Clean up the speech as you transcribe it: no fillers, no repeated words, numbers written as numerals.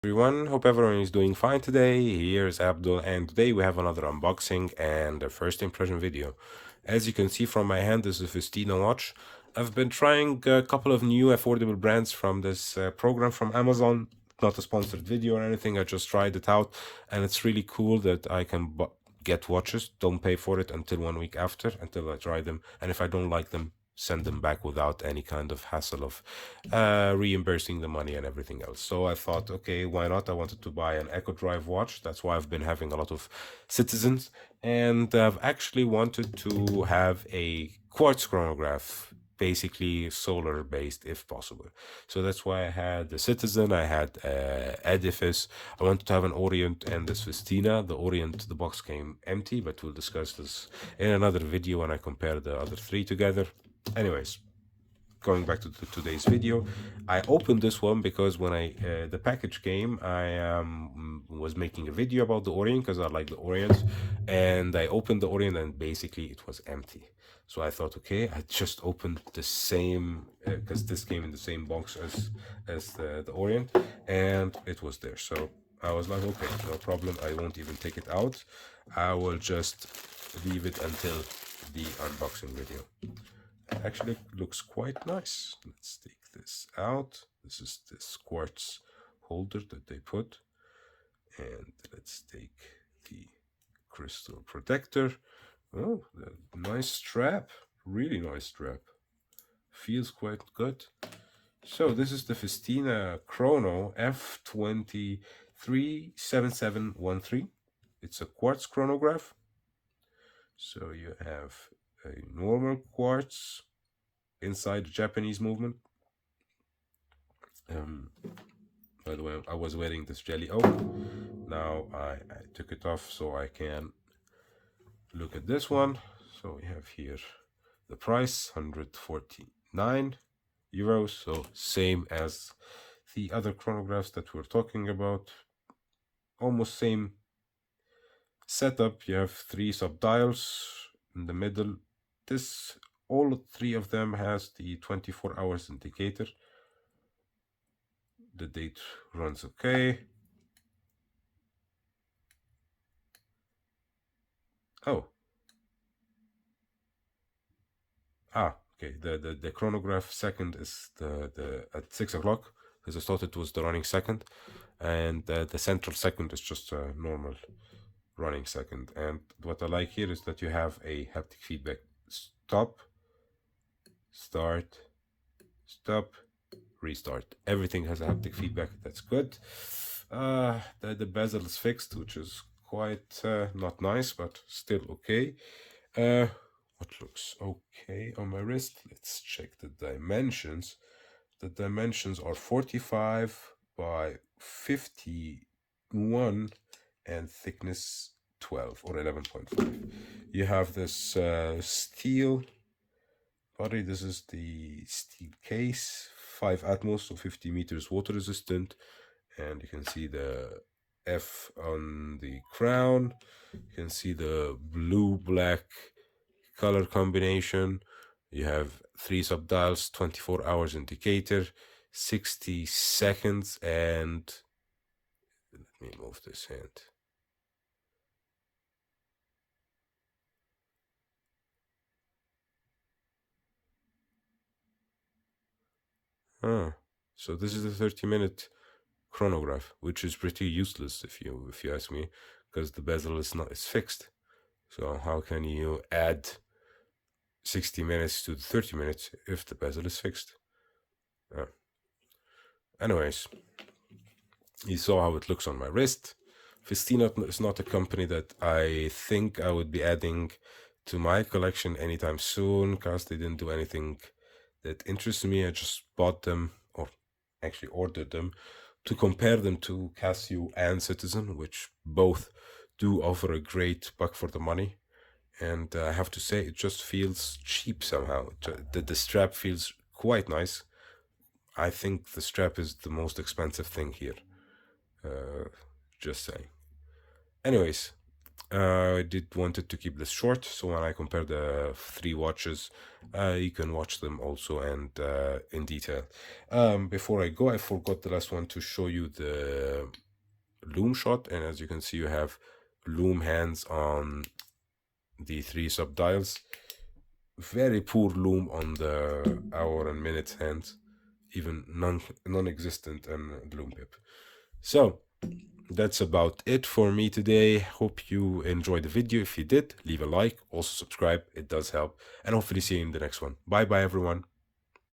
everyone. Hope everyone is doing fine today. Here's Abdul, and today we have another unboxing and a first impression video. As you can see from my hand, this is a Festina watch. I've been trying a couple of new affordable brands from this program from Amazon. Not a sponsored video or anything. I just tried it out, and it's really cool that I can get watches. Don't pay for it until 1 week after, until I try them. And if I don't like them, send them back without any kind of hassle of reimbursing the money and everything else. So I thought, okay, why not? I wanted to buy an Echo Drive watch. That's why I've been having a lot of Citizens, and I've actually wanted to have a quartz chronograph, basically solar based if possible. So that's why I had the Citizen, I had Edifice, I wanted to have an Orient and this Festina. The Orient, the box came empty, but we'll discuss this in another video when I compare the other three together. Anyways, going back to today's video, I opened this one because when the package came, I was making a video about the Orient because I like the Orient, and I opened the Orient and basically it was empty. So I thought, okay, I just opened the same because this came in the same box as the Orient, and it was there. So I was like, okay, no problem. I won't even take it out. I will just leave it until the unboxing video. Actually looks quite nice. Let's take this out. This is this quartz holder that they put, and let's take the crystal protector. Oh, nice strap, really nice strap, feels quite good. So this is the Festina Chrono F2037713. It's a quartz chronograph. So you have a normal quartz inside the Japanese movement. By the way, I was wearing this jelly oak. Now I took it off so I can look at this one. So we have here the price, 149 euros. So same as the other chronographs that we're talking about. Almost same setup. You have 3 sub-dials in the middle. All 3 of them has the 24 hours indicator. The date runs okay. Oh. Okay. The chronograph second is the at 6 o'clock, because I thought it was the running second, and the central second is just a normal running second. And what I like here is that you have a haptic feedback. Stop, start, stop, restart. Everything has a haptic feedback. That's good. The bezel is fixed, which is quite not nice, but still okay. What looks okay on my wrist? Let's check the dimensions. The dimensions are 45 by 51 and thickness 12 or 11.5. You have this steel body. This is the steel case, 5 Atmos, so 50 meters water resistant, and you can see the F on the crown. You can see the blue-black color combination. You have 3 sub-dials, 24 hours indicator, 60 seconds, and let me move this hand. So this is a 30-minute chronograph, which is pretty useless if you ask me, because the bezel is fixed. So how can you add 60 minutes to the 30 minutes if the bezel is fixed? Anyways, you saw how it looks on my wrist. Festina is not a company that I think I would be adding to my collection anytime soon, because they didn't do anything that interests me. I just bought them, or actually ordered them, to compare them to Casio and Citizen, which both do offer a great buck for the money. And I have to say, it just feels cheap somehow. The strap feels quite nice. I think the strap is the most expensive thing here. Just saying. Anyways, I did wanted to keep this short, so when I compare the three watches, you can watch them also and in detail. Before I go, I forgot the last one to show you the loom shot, and as you can see, you have loom hands on the three subdials. Very poor loom on the hour and minute hands, even non-existent in the loom pip. So that's about it for me today. Hope you enjoyed the video. If you did, leave a like, also subscribe, it does help, and hopefully see you in the next one. Bye bye everyone.